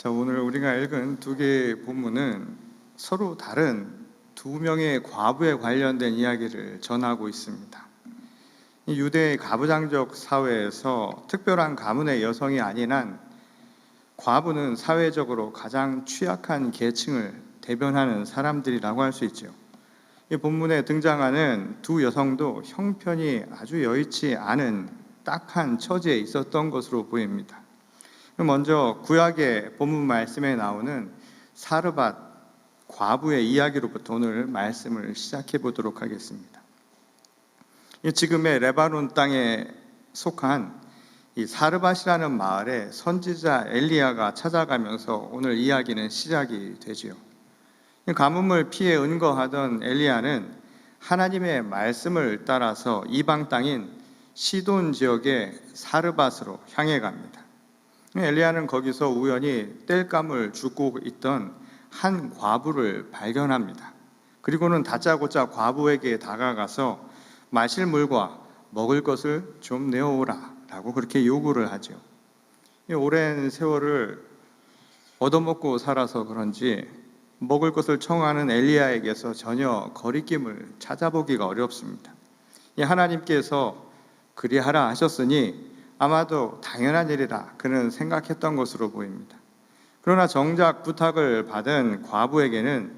자, 오늘 우리가 읽은 두 개의 본문은 서로 다른 두 명의 과부에 관련된 이야기를 전하고 있습니다. 이 유대의 가부장적 사회에서 특별한 가문의 여성이 아닌 한 과부는 사회적으로 가장 취약한 계층을 대변하는 사람들이라고 할 수 있죠. 이 본문에 등장하는 두 여성도 형편이 아주 여의치 않은 딱한 처지에 있었던 것으로 보입니다. 먼저 구약의 본문 말씀에 나오는 사르밧 과부의 이야기로부터 오늘 말씀을 시작해 보도록 하겠습니다. 지금의 레바논 땅에 속한 이 사르밧이라는 마을에 선지자 엘리야가 찾아가면서 오늘 이야기는 시작이 되지요. 가뭄을 피해 은거하던 엘리야는 하나님의 말씀을 따라서 이방 땅인 시돈 지역의 사르밧으로 향해 갑니다. 엘리야는 거기서 우연히 땔감을 줍고 있던 한 과부를 발견합니다. 그리고는 다짜고짜 과부에게 다가가서 마실 물과 먹을 것을 좀 내어오라 라고 그렇게 요구를 하죠. 오랜 세월을 얻어먹고 살아서 그런지 먹을 것을 청하는 엘리야에게서 전혀 거리낌을 찾아보기가 어렵습니다. 하나님께서 그리하라 하셨으니 아마도 당연한 일이라 그는 생각했던 것으로 보입니다. 그러나 정작 부탁을 받은 과부에게는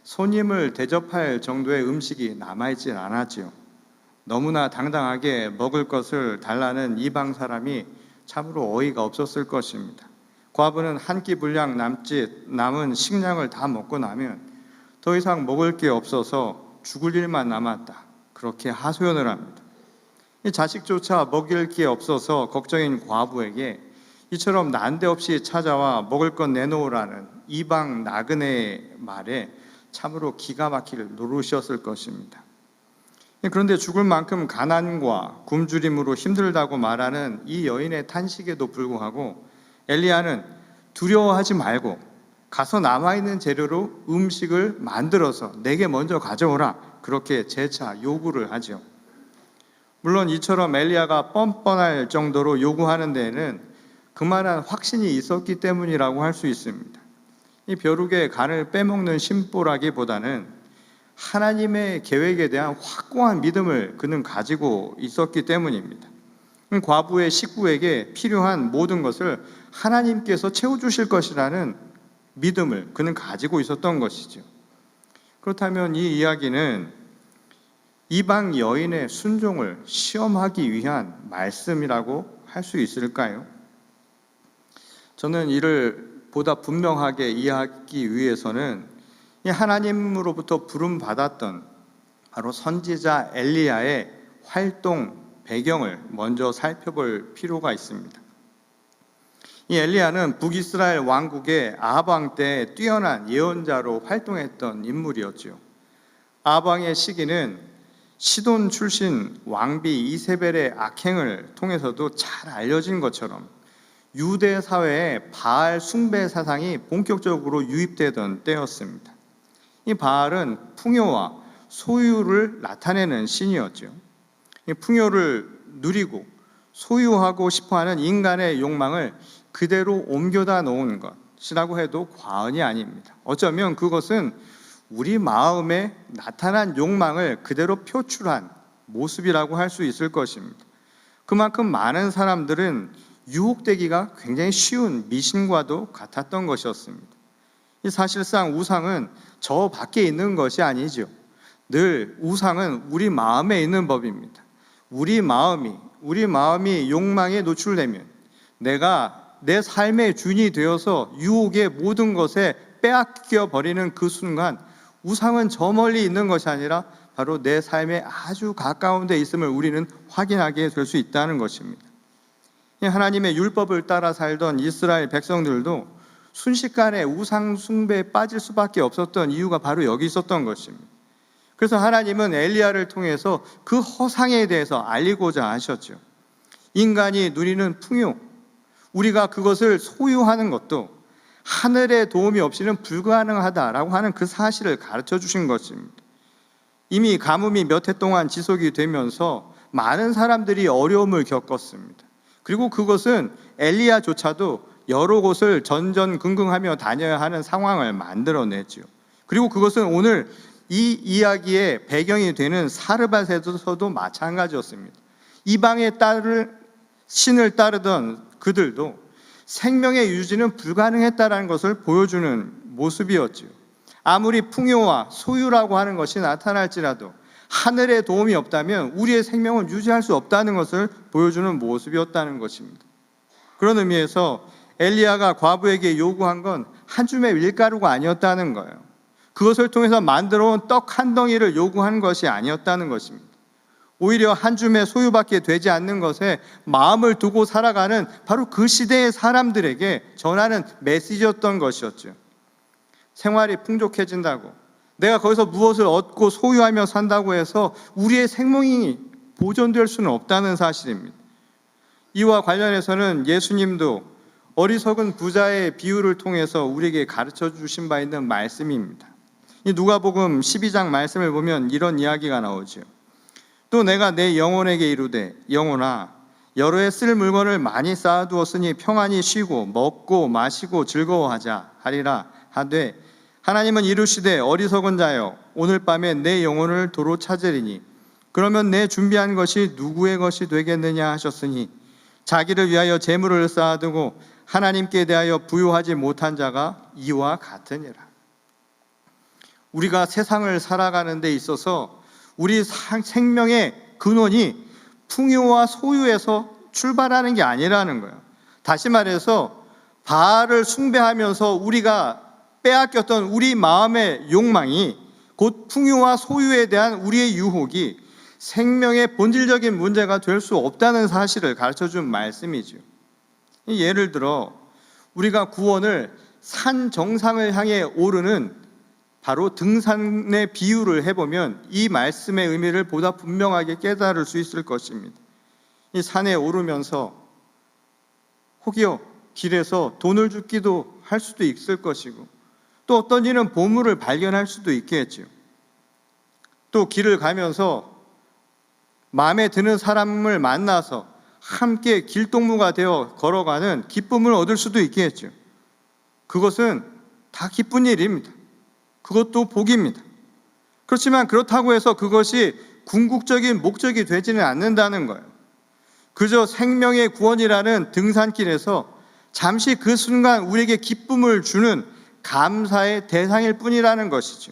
손님을 대접할 정도의 음식이 남아있지 않았지요. 너무나 당당하게 먹을 것을 달라는 이방 사람이 참으로 어이가 없었을 것입니다. 과부는 한 끼 분량 남은 식량을 다 먹고 나면 더 이상 먹을 게 없어서 죽을 일만 남았다, 그렇게 하소연을 합니다. 이 자식조차 먹일 게 없어서 걱정인 과부에게 이처럼 난데없이 찾아와 먹을 것 내놓으라는 이방 나그네의 말에 참으로 기가 막힐 노릇이었을 것입니다. 그런데 죽을 만큼 가난과 굶주림으로 힘들다고 말하는 이 여인의 탄식에도 불구하고 엘리야는 두려워하지 말고 가서 남아있는 재료로 음식을 만들어서 내게 먼저 가져오라, 그렇게 재차 요구를 하죠. 물론 이처럼 엘리야가 뻔뻔할 정도로 요구하는 데에는 그만한 확신이 있었기 때문이라고 할 수 있습니다. 이 벼룩의 간을 빼먹는 심보라기보다는 하나님의 계획에 대한 확고한 믿음을 그는 가지고 있었기 때문입니다. 과부의 식구에게 필요한 모든 것을 하나님께서 채워주실 것이라는 믿음을 그는 가지고 있었던 것이죠. 그렇다면 이 이야기는 이방 여인의 순종을 시험하기 위한 말씀이라고 할 수 있을까요? 저는 이를 보다 분명하게 이해하기 위해서는 하나님으로부터 부름받았던 바로 선지자 엘리야의 활동 배경을 먼저 살펴볼 필요가 있습니다. 이 엘리야는 북이스라엘 왕국의 아합 왕 때 뛰어난 예언자로 활동했던 인물이었죠. 아합 왕의 시기는 시돈 출신 왕비 이세벨의 악행을 통해서도 잘 알려진 것처럼 유대 사회에 바알 숭배 사상이 본격적으로 유입되던 때였습니다. 이 바알은 풍요와 소유를 나타내는 신이었죠. 이 풍요를 누리고 소유하고 싶어하는 인간의 욕망을 그대로 옮겨다 놓은 것이라고 해도 과언이 아닙니다. 어쩌면 그것은 우리 마음에 나타난 욕망을 그대로 표출한 모습이라고 할 수 있을 것입니다. 그만큼 많은 사람들은 유혹되기가 굉장히 쉬운 미신과도 같았던 것이었습니다. 사실상 우상은 저 밖에 있는 것이 아니죠. 늘 우상은 우리 마음에 있는 법입니다. 우리 마음이 욕망에 노출되면 내가 내 삶의 주인이 되어서 유혹의 모든 것에 빼앗겨 버리는 그 순간 우상은 저 멀리 있는 것이 아니라 바로 내 삶에 아주 가까운 데 있음을 우리는 확인하게 될 수 있다는 것입니다. 하나님의 율법을 따라 살던 이스라엘 백성들도 순식간에 우상 숭배에 빠질 수밖에 없었던 이유가 바로 여기 있었던 것입니다. 그래서 하나님은 엘리야를 통해서 그 허상에 대해서 알리고자 하셨죠. 인간이 누리는 풍요, 우리가 그것을 소유하는 것도 하늘의 도움이 없이는 불가능하다라고 하는 그 사실을 가르쳐 주신 것입니다. 이미 가뭄이 몇 해 동안 지속이 되면서 많은 사람들이 어려움을 겪었습니다. 그리고 그것은 엘리야조차도 여러 곳을 전전긍긍하며 다녀야 하는 상황을 만들어내지요. 그리고 그것은 오늘 이 이야기의 배경이 되는 사르밧에서도 마찬가지였습니다. 이방의 신을 따르던 그들도 생명의 유지는 불가능했다는 것을 보여주는 모습이었지요. 아무리 풍요와 소유라고 하는 것이 나타날지라도 하늘의 도움이 없다면 우리의 생명을 유지할 수 없다는 것을 보여주는 모습이었다는 것입니다. 그런 의미에서 엘리야가 과부에게 요구한 건 한 줌의 밀가루가 아니었다는 거예요. 그것을 통해서 만들어온 떡 한 덩이를 요구한 것이 아니었다는 것입니다. 오히려 한 줌의 소유밖에 되지 않는 것에 마음을 두고 살아가는 바로 그 시대의 사람들에게 전하는 메시지였던 것이었죠. 생활이 풍족해진다고, 내가 거기서 무엇을 얻고 소유하며 산다고 해서 우리의 생명이 보존될 수는 없다는 사실입니다. 이와 관련해서는 예수님도 어리석은 부자의 비유를 통해서 우리에게 가르쳐 주신 바 있는 말씀입니다. 이 누가복음 12장 말씀을 보면 이런 이야기가 나오죠. 또 내가 내 영혼에게 이르되 영혼아 여러 해 쓸 물건을 많이 쌓아두었으니 평안히 쉬고 먹고 마시고 즐거워하자 하리라 하되 하나님은 이르시되 어리석은 자여 오늘 밤에 내 영혼을 도로 찾으리니 그러면 내 준비한 것이 누구의 것이 되겠느냐 하셨으니 자기를 위하여 재물을 쌓아두고 하나님께 대하여 부요하지 못한 자가 이와 같으니라. 우리가 세상을 살아가는 데 있어서 우리 생명의 근원이 풍요와 소유에서 출발하는 게 아니라는 거예요. 다시 말해서 바알을 숭배하면서 우리가 빼앗겼던 우리 마음의 욕망이 곧 풍요와 소유에 대한 우리의 유혹이 생명의 본질적인 문제가 될 수 없다는 사실을 가르쳐준 말씀이죠. 예를 들어 우리가 구원을 산 정상을 향해 오르는 바로 등산의 비유를 해보면 이 말씀의 의미를 보다 분명하게 깨달을 수 있을 것입니다. 이 산에 오르면서 혹여 길에서 돈을 줍기도 할 수도 있을 것이고 또 어떤 이는 보물을 발견할 수도 있겠죠. 또 길을 가면서 마음에 드는 사람을 만나서 함께 길동무가 되어 걸어가는 기쁨을 얻을 수도 있겠죠. 그것은 다 기쁜 일입니다. 그것도 복입니다. 그렇지만 그렇다고 해서 그것이 궁극적인 목적이 되지는 않는다는 거예요. 그저 생명의 구원이라는 등산길에서 잠시 그 순간 우리에게 기쁨을 주는 감사의 대상일 뿐이라는 것이죠.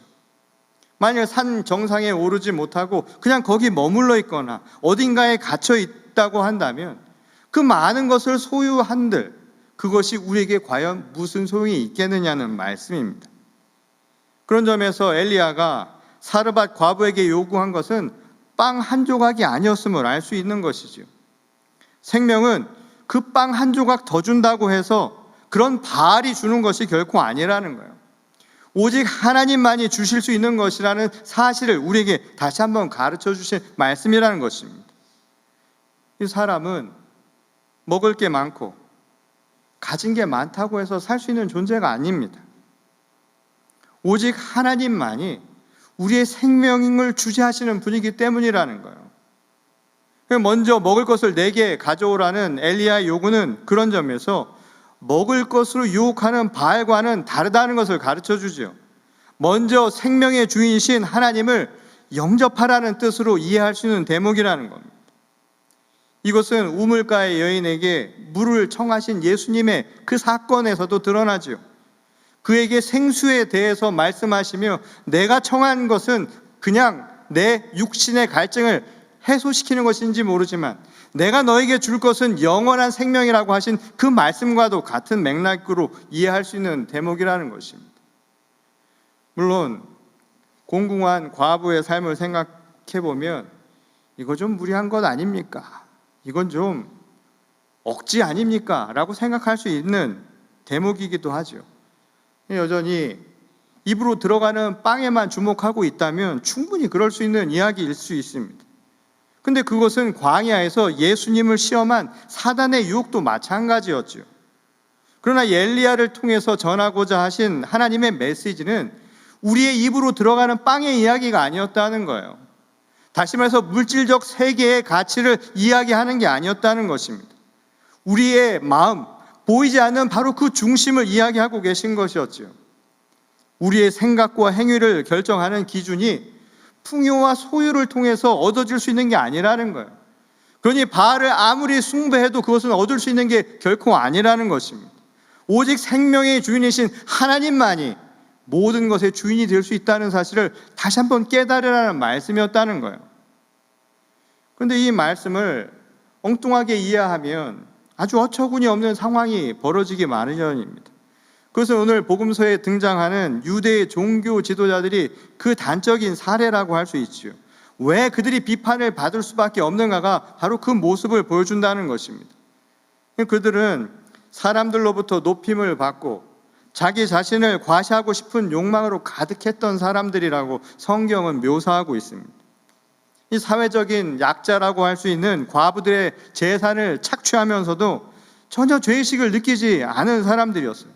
만약 산 정상에 오르지 못하고 그냥 거기 머물러 있거나 어딘가에 갇혀 있다고 한다면 그 많은 것을 소유한들 그것이 우리에게 과연 무슨 소용이 있겠느냐는 말씀입니다. 그런 점에서 엘리야가 사르밧 과부에게 요구한 것은 빵 한 조각이 아니었음을 알 수 있는 것이죠. 생명은 그 빵 한 조각 더 준다고 해서 그런 바알이 주는 것이 결코 아니라는 거예요. 오직 하나님만이 주실 수 있는 것이라는 사실을 우리에게 다시 한번 가르쳐 주신 말씀이라는 것입니다. 이 사람은 먹을 게 많고 가진 게 많다고 해서 살 수 있는 존재가 아닙니다. 오직 하나님만이 우리의 생명을 주재하시는 분이기 때문이라는 거예요. 먼저 먹을 것을 내게 가져오라는 엘리야의 요구는 그런 점에서 먹을 것으로 유혹하는 바알과는 다르다는 것을 가르쳐 주죠. 먼저 생명의 주인이신 하나님을 영접하라는 뜻으로 이해할 수 있는 대목이라는 겁니다. 이것은 우물가의 여인에게 물을 청하신 예수님의 그 사건에서도 드러나죠. 그에게 생수에 대해서 말씀하시며 내가 청한 것은 그냥 내 육신의 갈증을 해소시키는 것인지 모르지만 내가 너에게 줄 것은 영원한 생명이라고 하신 그 말씀과도 같은 맥락으로 이해할 수 있는 대목이라는 것입니다. 물론 공공한 과부의 삶을 생각해 보면 이거 좀 무리한 것 아닙니까? 이건 좀 억지 아닙니까? 라고 생각할 수 있는 대목이기도 하죠. 여전히 입으로 들어가는 빵에만 주목하고 있다면 충분히 그럴 수 있는 이야기일 수 있습니다. 근데 그것은 광야에서 예수님을 시험한 사단의 유혹도 마찬가지였죠. 그러나 엘리야를 통해서 전하고자 하신 하나님의 메시지는 우리의 입으로 들어가는 빵의 이야기가 아니었다는 거예요. 다시 말해서 물질적 세계의 가치를 이야기하는 게 아니었다는 것입니다. 우리의 마음, 보이지 않는 바로 그 중심을 이야기하고 계신 것이었죠. 우리의 생각과 행위를 결정하는 기준이 풍요와 소유를 통해서 얻어질 수 있는 게 아니라는 거예요. 그러니 바알을 아무리 숭배해도 그것은 얻을 수 있는 게 결코 아니라는 것입니다. 오직 생명의 주인이신 하나님만이 모든 것의 주인이 될 수 있다는 사실을 다시 한번 깨달으라는 말씀이었다는 거예요. 그런데 이 말씀을 엉뚱하게 이해하면 아주 어처구니 없는 상황이 벌어지기 마련입니다. 그것은 오늘 복음서에 등장하는 유대의 종교 지도자들이 그 단적인 사례라고 할 수 있죠. 왜 그들이 비판을 받을 수밖에 없는가가 바로 그 모습을 보여준다는 것입니다. 그들은 사람들로부터 높임을 받고 자기 자신을 과시하고 싶은 욕망으로 가득했던 사람들이라고 성경은 묘사하고 있습니다. 이 사회적인 약자라고 할 수 있는 과부들의 재산을 착취하면서도 전혀 죄의식을 느끼지 않은 사람들이었어요.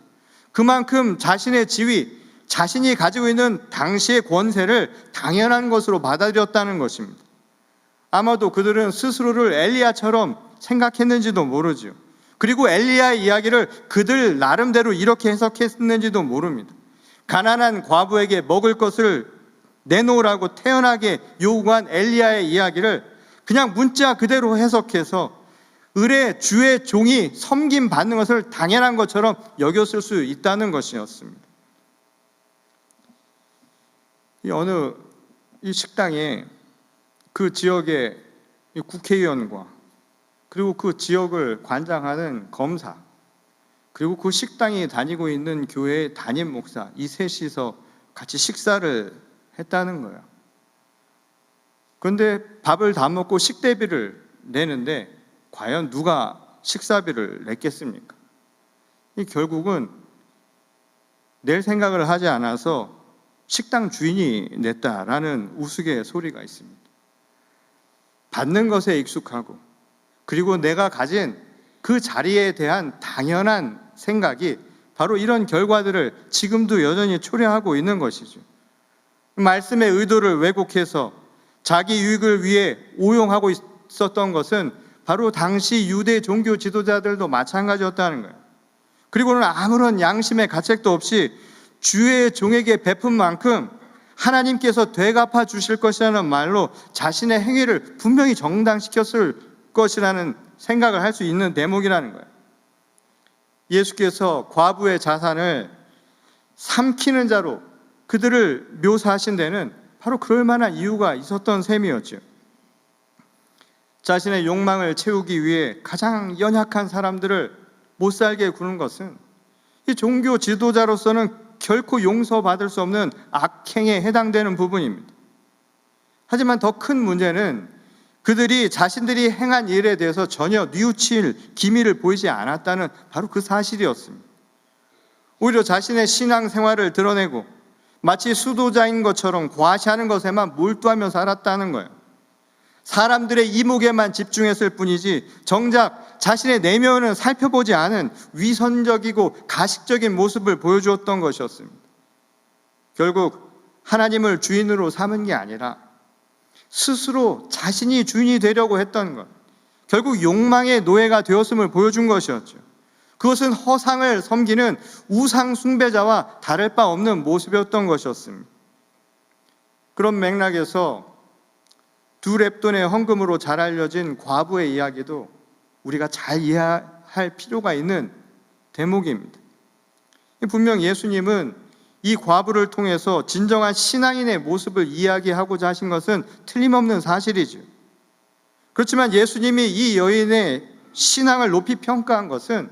그만큼 자신의 지위, 자신이 가지고 있는 당시의 권세를 당연한 것으로 받아들였다는 것입니다. 아마도 그들은 스스로를 엘리야처럼 생각했는지도 모르죠. 그리고 엘리야의 이야기를 그들 나름대로 이렇게 해석했는지도 모릅니다. 가난한 과부에게 먹을 것을 내놓으라고 태연하게 요구한 엘리야의 이야기를 그냥 문자 그대로 해석해서 을의 주의 종이 섬김 받는 것을 당연한 것처럼 여겼을 수 있다는 것이었습니다. 이 식당에 그 지역의 국회의원과 그리고 그 지역을 관장하는 검사, 그리고 그 식당에 다니고 있는 교회의 담임 목사, 이 셋이서 같이 식사를 했다는 거예요. 그런데 밥을 다 먹고 식대비를 내는데 과연 누가 식사비를 냈겠습니까? 결국은 낼 생각을 하지 않아서 식당 주인이 냈다라는 우스갯소리가 있습니다. 받는 것에 익숙하고 그리고 내가 가진 그 자리에 대한 당연한 생각이 바로 이런 결과들을 지금도 여전히 초래하고 있는 것이죠. 말씀의 의도를 왜곡해서 자기 유익을 위해 오용하고 있었던 것은 바로 당시 유대 종교 지도자들도 마찬가지였다는 거예요. 그리고는 아무런 양심의 가책도 없이 주의 종에게 베푼 만큼 하나님께서 되갚아 주실 것이라는 말로 자신의 행위를 분명히 정당시켰을 것이라는 생각을 할 수 있는 대목이라는 거예요. 예수께서 과부의 자산을 삼키는 자로 그들을 묘사하신 데는 바로 그럴 만한 이유가 있었던 셈이었죠. 자신의 욕망을 채우기 위해 가장 연약한 사람들을 못 살게 구는 것은 이 종교 지도자로서는 결코 용서받을 수 없는 악행에 해당되는 부분입니다. 하지만 더 큰 문제는 그들이 자신들이 행한 일에 대해서 전혀 뉘우칠 기미를 보이지 않았다는 바로 그 사실이었습니다. 오히려 자신의 신앙생활을 드러내고 마치 수도자인 것처럼 과시하는 것에만 몰두하며 살았다는 거예요. 사람들의 이목에만 집중했을 뿐이지 정작 자신의 내면을 살펴보지 않은 위선적이고 가식적인 모습을 보여주었던 것이었습니다. 결국 하나님을 주인으로 삼은 게 아니라 스스로 자신이 주인이 되려고 했던 것, 결국 욕망의 노예가 되었음을 보여준 것이었죠. 그것은 허상을 섬기는 우상 숭배자와 다를 바 없는 모습이었던 것이었습니다. 그런 맥락에서 두 렙돈의 헌금으로 잘 알려진 과부의 이야기도 우리가 잘 이해할 필요가 있는 대목입니다. 분명 예수님은 이 과부를 통해서 진정한 신앙인의 모습을 이야기하고자 하신 것은 틀림없는 사실이죠. 그렇지만 예수님이 이 여인의 신앙을 높이 평가한 것은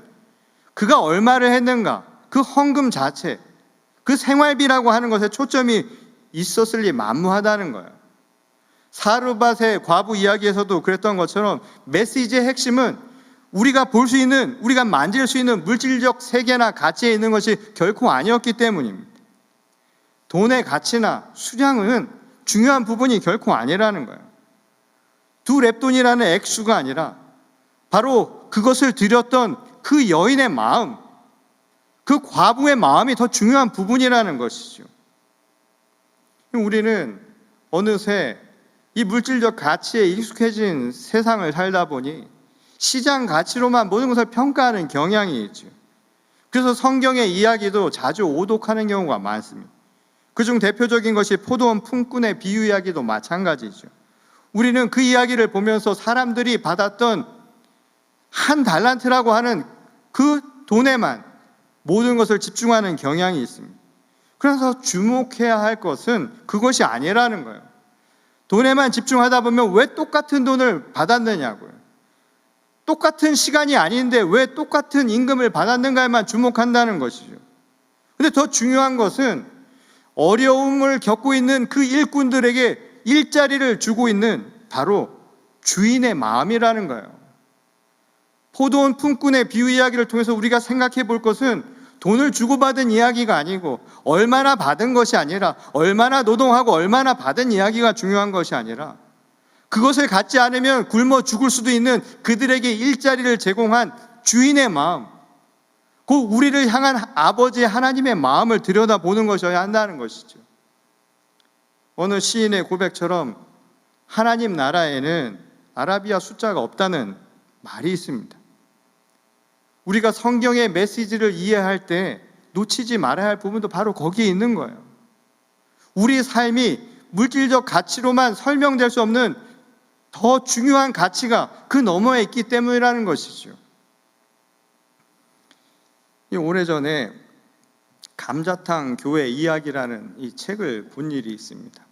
그가 얼마를 했는가, 그 헌금 자체, 그 생활비라고 하는 것에 초점이 있었을 리 만무하다는 거예요. 사르밧의 과부 이야기에서도 그랬던 것처럼 메시지의 핵심은 우리가 볼 수 있는, 우리가 만질 수 있는 물질적 세계나 가치에 있는 것이 결코 아니었기 때문입니다. 돈의 가치나 수량은 중요한 부분이 결코 아니라는 거예요. 두 렙돈이라는 액수가 아니라 바로 그것을 드렸던 그 여인의 마음, 그 과부의 마음이 더 중요한 부분이라는 것이죠. 우리는 어느새 이 물질적 가치에 익숙해진 세상을 살다 보니 시장 가치로만 모든 것을 평가하는 경향이 있죠. 그래서 성경의 이야기도 자주 오독하는 경우가 많습니다. 그중 대표적인 것이 포도원 품꾼의 비유 이야기도 마찬가지죠. 우리는 그 이야기를 보면서 사람들이 받았던 한 달란트라고 하는 그 돈에만 모든 것을 집중하는 경향이 있습니다. 그래서 주목해야 할 것은 그것이 아니라는 거예요. 돈에만 집중하다 보면 왜 똑같은 돈을 받았느냐고요. 똑같은 시간이 아닌데 왜 똑같은 임금을 받았는가에만 주목한다는 것이죠. 근데 더 중요한 것은 어려움을 겪고 있는 그 일꾼들에게 일자리를 주고 있는 바로 주인의 마음이라는 거예요. 포도원 품꾼의 비유 이야기를 통해서 우리가 생각해 볼 것은 돈을 주고받은 이야기가 아니고 얼마나 받은 것이 아니라 얼마나 노동하고 얼마나 받은 이야기가 중요한 것이 아니라 그것을 갖지 않으면 굶어 죽을 수도 있는 그들에게 일자리를 제공한 주인의 마음, 그 우리를 향한 아버지 하나님의 마음을 들여다보는 것이어야 한다는 것이죠. 어느 시인의 고백처럼 하나님 나라에는 아라비아 숫자가 없다는 말이 있습니다. 우리가 성경의 메시지를 이해할 때 놓치지 말아야 할 부분도 바로 거기에 있는 거예요. 우리 삶이 물질적 가치로만 설명될 수 없는 더 중요한 가치가 그 너머에 있기 때문이라는 것이죠. 오래전에 감자탕 교회 이야기라는 이 책을 본 일이 있습니다.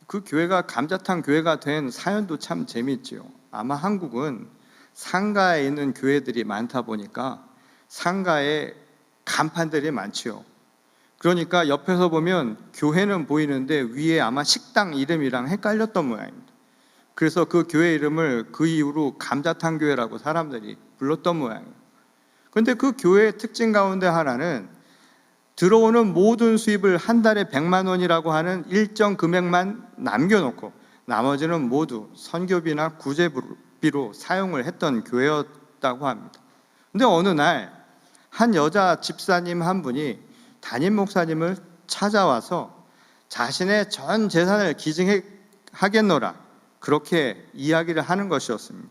그 교회가 감자탕 교회가 된 사연도 참 재미있죠. 아마 한국은 상가에 있는 교회들이 많다 보니까 상가에 간판들이 많죠. 그러니까 옆에서 보면 교회는 보이는데 위에 아마 식당 이름이랑 헷갈렸던 모양입니다. 그래서 그 교회 이름을 그 이후로 감자탕 교회라고 사람들이 불렀던 모양이에요. 그런데 그 교회의 특징 가운데 하나는 들어오는 모든 수입을 한 달에 100만 원이라고 하는 일정 금액만 남겨놓고 나머지는 모두 선교비나 구제비로 사용을 했던 교회였다고 합니다. 근데 어느 날 한 여자 집사님 한 분이 담임 목사님을 찾아와서 자신의 전 재산을 기증하겠노라 그렇게 이야기를 하는 것이었습니다.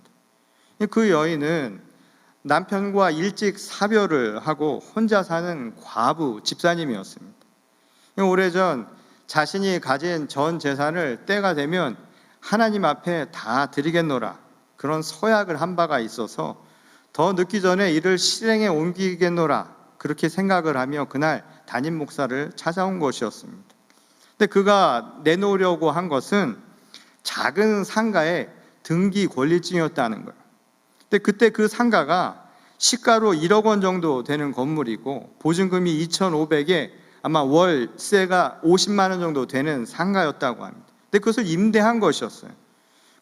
그 여인은 남편과 일찍 사별을 하고 혼자 사는 과부 집사님이었습니다. 오래전 자신이 가진 전 재산을 때가 되면 하나님 앞에 다 드리겠노라 그런 서약을 한 바가 있어서 더 늦기 전에 이를 실행에 옮기겠노라 그렇게 생각을 하며 그날 담임 목사를 찾아온 것이었습니다. 근데 그가 내놓으려고 한 것은 작은 상가의 등기 권리증이었다는 거예요. 근데 그때 그 상가가 시가로 1억 원 정도 되는 건물이고 보증금이 2,500에 아마 월세가 50만 원 정도 되는 상가였다고 합니다. 근데 그것을 임대한 것이었어요.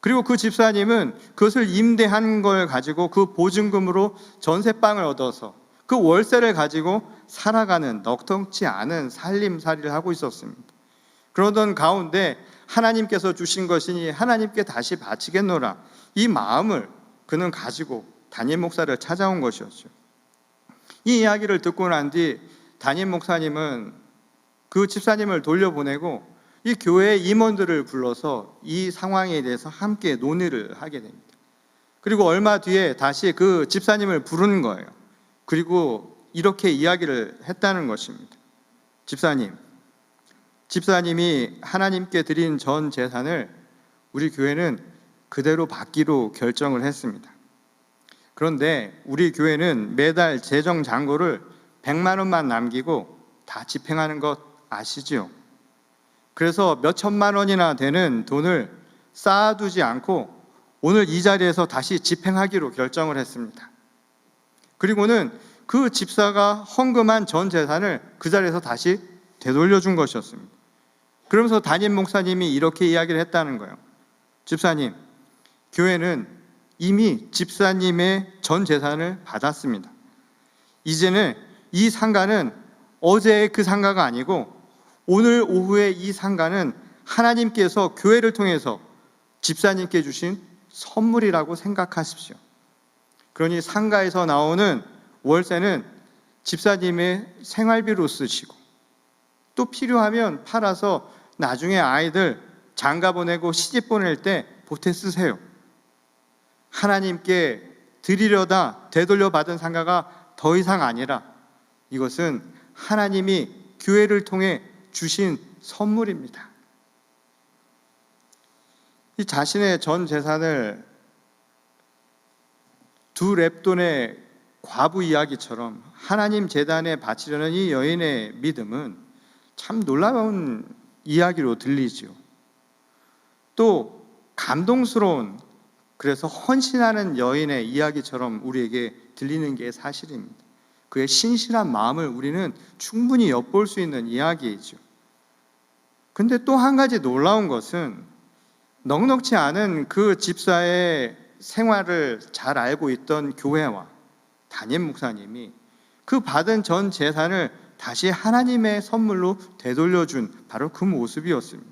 그리고 그 집사님은 그것을 임대한 걸 가지고 그 보증금으로 전세방을 얻어서 그 월세를 가지고 살아가는 넉넉지 않은 살림살이를 하고 있었습니다. 그러던 가운데 하나님께서 주신 것이니 하나님께 다시 바치겠노라 이 마음을 그는 가지고 담임 목사를 찾아온 것이었죠. 이 이야기를 듣고 난 뒤 담임 목사님은 그 집사님을 돌려보내고 이 교회 임원들을 불러서 이 상황에 대해서 함께 논의를 하게 됩니다. 그리고 얼마 뒤에 다시 그 집사님을 부르는 거예요. 그리고 이렇게 이야기를 했다는 것입니다. 집사님이 하나님께 드린 전 재산을 우리 교회는 그대로 받기로 결정을 했습니다. 그런데 우리 교회는 매달 재정 잔고를 100만 원만 남기고 다 집행하는 것 아시죠? 그래서 몇 천만 원이나 되는 돈을 쌓아두지 않고 오늘 이 자리에서 다시 집행하기로 결정을 했습니다. 그리고는 그 집사가 헌금한 전 재산을 그 자리에서 다시 되돌려준 것이었습니다. 그러면서 담임 목사님이 이렇게 이야기를 했다는 거예요. 집사님, 교회는 이미 집사님의 전 재산을 받았습니다. 이제는 이 상가는 어제의 그 상가가 아니고 오늘 오후에 이 상가는 하나님께서 교회를 통해서 집사님께 주신 선물이라고 생각하십시오. 그러니 상가에서 나오는 월세는 집사님의 생활비로 쓰시고 또 필요하면 팔아서 나중에 아이들 장가 보내고 시집 보낼 때 보태 쓰세요. 하나님께 드리려다 되돌려 받은 상가가 더 이상 아니라 이것은 하나님이 교회를 통해 주신 선물입니다. 이 자신의 전 재산을 두 렙돈의 과부 이야기처럼 하나님 제단에 바치려는 이 여인의 믿음은 참 놀라운 이야기로 들리죠. 또 감동스러운, 그래서 헌신하는 여인의 이야기처럼 우리에게 들리는 게 사실입니다. 그의 신실한 마음을 우리는 충분히 엿볼 수 있는 이야기이죠. 근데 또 한 가지 놀라운 것은 넉넉지 않은 그 집사의 생활을 잘 알고 있던 교회와 담임 목사님이 그 받은 전 재산을 다시 하나님의 선물로 되돌려준 바로 그 모습이었습니다.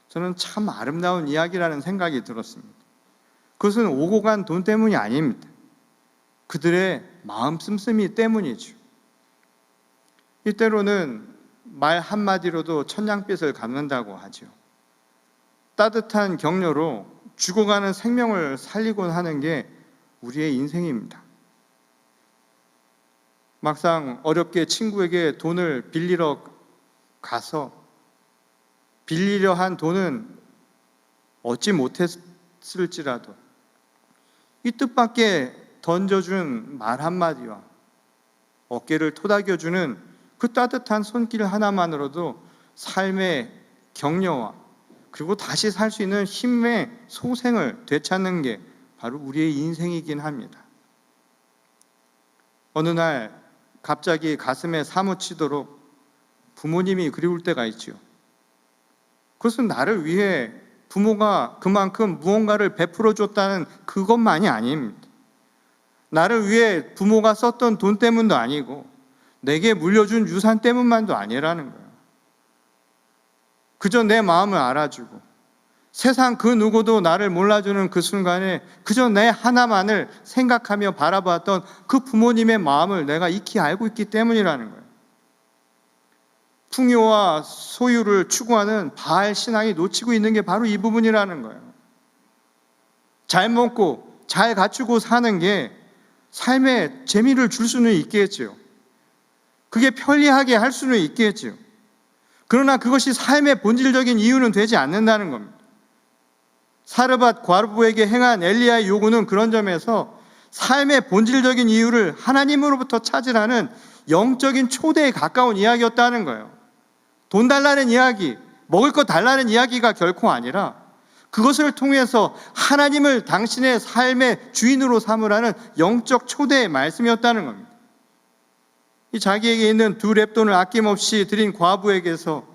저는 참 아름다운 이야기라는 생각이 들었습니다. 그것은 오고 간 돈 때문이 아닙니다. 그들의 마음 씀씀이 때문이죠. 이때로는 말 한마디로도 천냥빚을 갚는다고 하죠. 따뜻한 격려로 죽어가는 생명을 살리곤 하는 게 우리의 인생입니다. 막상 어렵게 친구에게 돈을 빌리러 가서 빌리려 한 돈은 얻지 못했을지라도 이 뜻밖의 던져준 말 한마디와 어깨를 토닥여주는 그 따뜻한 손길 하나만으로도 삶의 격려와 그리고 다시 살 수 있는 힘의 소생을 되찾는 게 바로 우리의 인생이긴 합니다. 어느 날 갑자기 가슴에 사무치도록 부모님이 그리울 때가 있죠. 그것은 나를 위해 부모가 그만큼 무언가를 베풀어 줬다는 그것만이 아닙니다. 나를 위해 부모가 썼던 돈 때문도 아니고 내게 물려준 유산 때문만도 아니라는 거예요. 그저 내 마음을 알아주고 세상 그 누구도 나를 몰라주는 그 순간에 그저 내 하나만을 생각하며 바라봤던 그 부모님의 마음을 내가 익히 알고 있기 때문이라는 거예요. 풍요와 소유를 추구하는 바알 신앙이 놓치고 있는 게 바로 이 부분이라는 거예요. 잘 먹고 잘 갖추고 사는 게 삶에 재미를 줄 수는 있겠죠. 그게 편리하게 할 수는 있겠죠. 그러나 그것이 삶의 본질적인 이유는 되지 않는다는 겁니다. 사르밧 과부에게 행한 엘리야의 요구는 그런 점에서 삶의 본질적인 이유를 하나님으로부터 찾으라는 영적인 초대에 가까운 이야기였다는 거예요. 돈 달라는 이야기, 먹을 거 달라는 이야기가 결코 아니라 그것을 통해서 하나님을 당신의 삶의 주인으로 삼으라는 영적 초대의 말씀이었다는 겁니다. 이 자기에게 있는 두 렙돈을 아낌없이 드린 과부에게서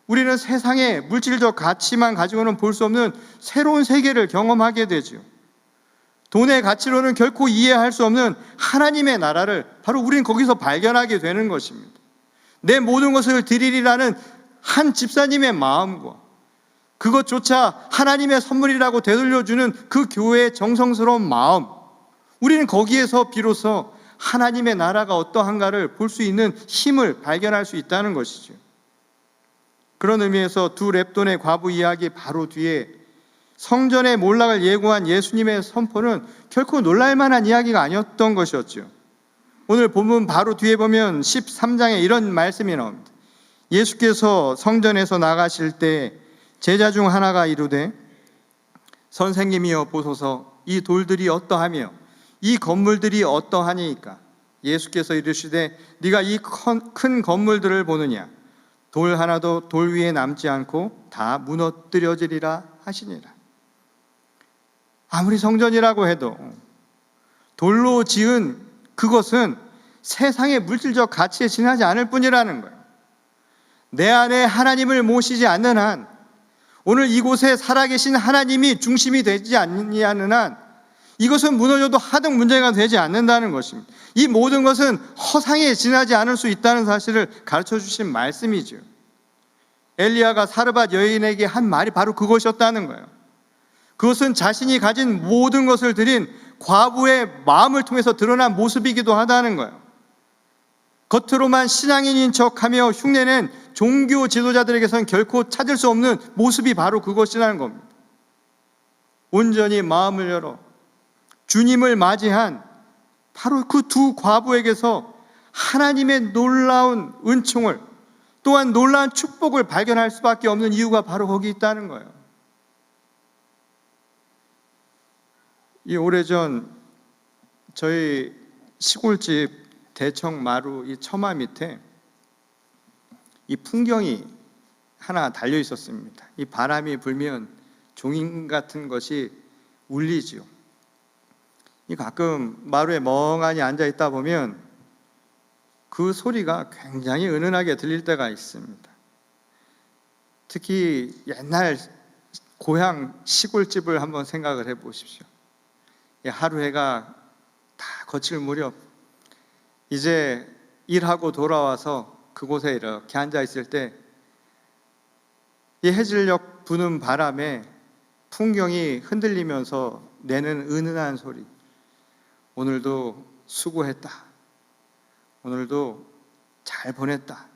우리는 세상의 물질적 가치만 가지고는 볼 수 없는 새로운 세계를 경험하게 되죠. 돈의 가치로는 결코 이해할 수 없는 하나님의 나라를 바로 우리는 거기서 발견하게 되는 것입니다. 내 모든 것을 드리리라는 한 집사님의 마음과 그것조차 하나님의 선물이라고 되돌려주는 그 교회의 정성스러운 마음, 우리는 거기에서 비로소 하나님의 나라가 어떠한가를 볼 수 있는 힘을 발견할 수 있다는 것이죠. 그런 의미에서 두 렙돈의 과부 이야기 바로 뒤에 성전의 몰락을 예고한 예수님의 선포는 결코 놀랄만한 이야기가 아니었던 것이었죠. 오늘 본문 바로 뒤에 보면 13장에 이런 말씀이 나옵니다. 예수께서 성전에서 나가실 때 제자 중 하나가 이르되 선생님이여 보소서 이 돌들이 어떠하며 이 건물들이 어떠하니까? 예수께서 이르시되 네가 이 큰 건물들을 보느냐? 돌 하나도 돌 위에 남지 않고 다 무너뜨려지리라 하시니라. 아무리 성전이라고 해도 돌로 지은 그것은 세상의 물질적 가치에 지나지 않을 뿐이라는 거예요. 내 안에 하나님을 모시지 않는 한, 오늘 이곳에 살아계신 하나님이 중심이 되지 않는 한 이것은 무너져도 하등 문제가 되지 않는다는 것입니다. 이 모든 것은 허상에 지나지 않을 수 있다는 사실을 가르쳐 주신 말씀이죠. 엘리야가 사르밧 여인에게 한 말이 바로 그것이었다는 거예요. 그것은 자신이 가진 모든 것을 드린 과부의 마음을 통해서 드러난 모습이기도 하다는 거예요. 겉으로만 신앙인인 척하며 흉내낸 종교 지도자들에게서는 결코 찾을 수 없는 모습이 바로 그것이라는 겁니다. 온전히 마음을 열어 주님을 맞이한 바로 그 두 과부에게서 하나님의 놀라운 은총을, 또한 놀라운 축복을 발견할 수밖에 없는 이유가 바로 거기 있다는 거예요. 이 오래전 저희 시골집 대청 마루 이 처마 밑에 이 풍경이 하나 달려 있었습니다. 이 바람이 불면 종인 같은 것이 울리지요. 이 가끔 마루에 멍하니 앉아 있다 보면 그 소리가 굉장히 은은하게 들릴 때가 있습니다. 특히 옛날 고향 시골집을 한번 생각을 해 보십시오. 하루 해가 다 거칠 무렵 이제 일하고 돌아와서 그곳에 이렇게 앉아 있을 때 이 해질녘 부는 바람에 풍경이 흔들리면서 내는 은은한 소리, 오늘도 수고했다, 오늘도 잘 보냈다,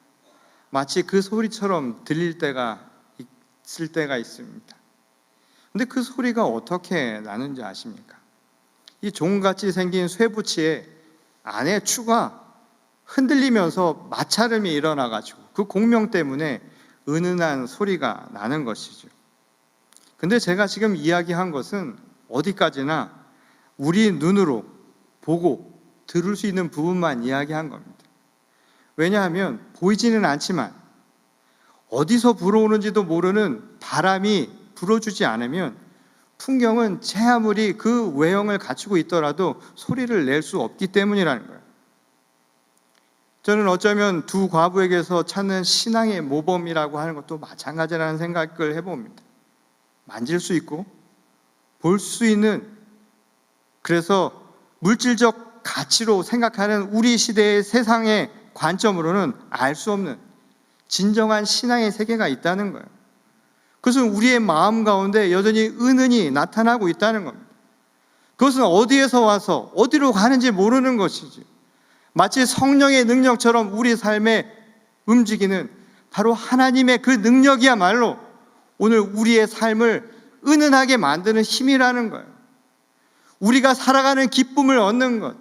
마치 그 소리처럼 들릴 때가 있을 때가 있습니다. 근데 그 소리가 어떻게 나는지 아십니까? 이 종같이 생긴 쇠붙이에 안에 추가 흔들리면서 마찰음이 일어나가지고 그 공명 때문에 은은한 소리가 나는 것이죠. 근데 제가 지금 이야기한 것은 어디까지나 우리 눈으로 보고 들을 수 있는 부분만 이야기한 겁니다. 왜냐하면 보이지는 않지만 어디서 불어오는지도 모르는 바람이 불어주지 않으면 풍경은 제 아무리 그 외형을 갖추고 있더라도 소리를 낼 수 없기 때문이라는 거예요. 저는 어쩌면 두 과부에게서 찾는 신앙의 모범이라고 하는 것도 마찬가지라는 생각을 해봅니다. 만질 수 있고 볼 수 있는, 그래서 물질적 가치로 생각하는 우리 시대의 세상의 관점으로는 알 수 없는 진정한 신앙의 세계가 있다는 거예요. 그것은 우리의 마음 가운데 여전히 은은히 나타나고 있다는 겁니다. 그것은 어디에서 와서 어디로 가는지 모르는 것이지, 마치 성령의 능력처럼 우리 삶에 움직이는 바로 하나님의 그 능력이야말로 오늘 우리의 삶을 은은하게 만드는 힘이라는 거예요. 우리가 살아가는 기쁨을 얻는 것,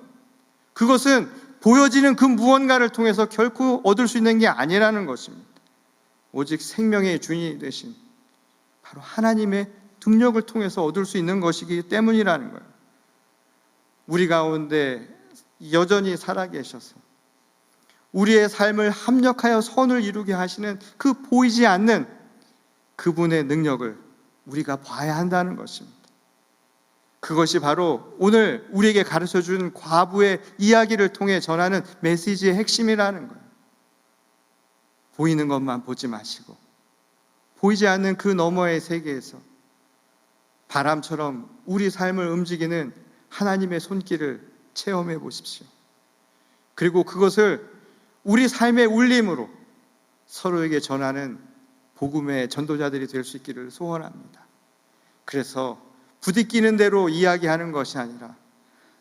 그것은 보여지는 그 무언가를 통해서 결코 얻을 수 있는 게 아니라는 것입니다. 오직 생명의 주인이 되신 바로 하나님의 능력을 통해서 얻을 수 있는 것이기 때문이라는 거예요. 우리 가운데 여전히 살아계셔서 우리의 삶을 합력하여 선을 이루게 하시는 그 보이지 않는 그분의 능력을 우리가 봐야 한다는 것입니다. 그것이 바로 오늘 우리에게 가르쳐준 과부의 이야기를 통해 전하는 메시지의 핵심이라는 거예요. 보이는 것만 보지 마시고 보이지 않는 그 너머의 세계에서 바람처럼 우리 삶을 움직이는 하나님의 손길을 체험해 보십시오. 그리고 그것을 우리 삶의 울림으로 서로에게 전하는 복음의 전도자들이 될 수 있기를 소원합니다. 그래서 부딪히는 대로 이야기하는 것이 아니라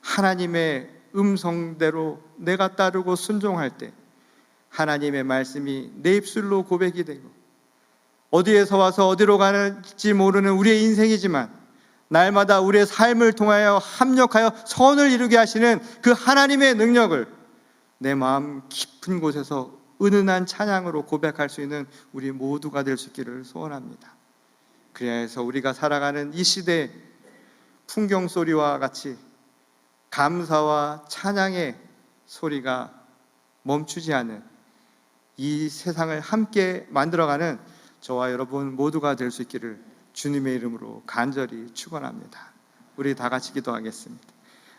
하나님의 음성대로 내가 따르고 순종할 때 하나님의 말씀이 내 입술로 고백이 되고, 어디에서 와서 어디로 가는지 모르는 우리의 인생이지만 날마다 우리의 삶을 통하여 합력하여 선을 이루게 하시는 그 하나님의 능력을 내 마음 깊은 곳에서 은은한 찬양으로 고백할 수 있는 우리 모두가 될 수 있기를 소원합니다. 그래서 우리가 살아가는 이 시대 풍경 소리와 같이 감사와 찬양의 소리가 멈추지 않는 이 세상을 함께 만들어가는 저와 여러분 모두가 될 수 있기를 주님의 이름으로 간절히 축원합니다. 우리 다 같이 기도하겠습니다.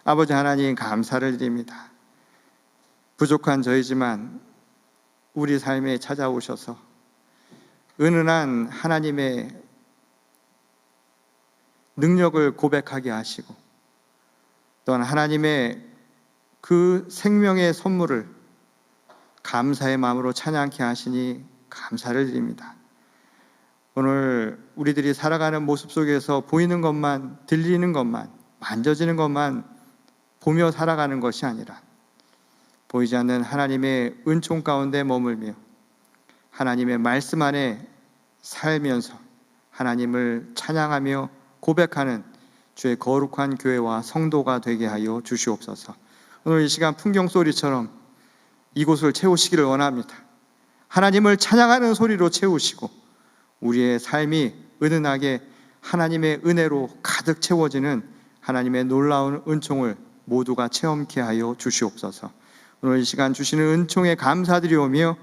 아버지 하나님, 감사를 드립니다. 부족한 저희지만 우리 삶에 찾아오셔서 은은한 하나님의 능력을 고백하게 하시고, 또한 하나님의 그 생명의 선물을 감사의 마음으로 찬양케 하시니 감사를 드립니다. 오늘 우리들이 살아가는 모습 속에서 보이는 것만, 들리는 것만, 만져지는 것만 보며 살아가는 것이 아니라 보이지 않는 하나님의 은총 가운데 머물며 하나님의 말씀 안에 살면서 하나님을 찬양하며 고백하는 주의 거룩한 교회와 성도가 되게 하여 주시옵소서. 오늘 이 시간 풍경소리처럼 이곳을 채우시기를 원합니다. 하나님을 찬양하는 소리로 채우시고 우리의 삶이 은은하게 하나님의 은혜로 가득 채워지는 하나님의 놀라운 은총을 모두가 체험케 하여 주시옵소서. 오늘 이 시간 주시는 은총에 감사드리오며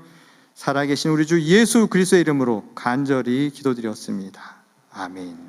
살아계신 우리 주 예수 그리스도의 이름으로 간절히 기도드렸습니다. 아멘.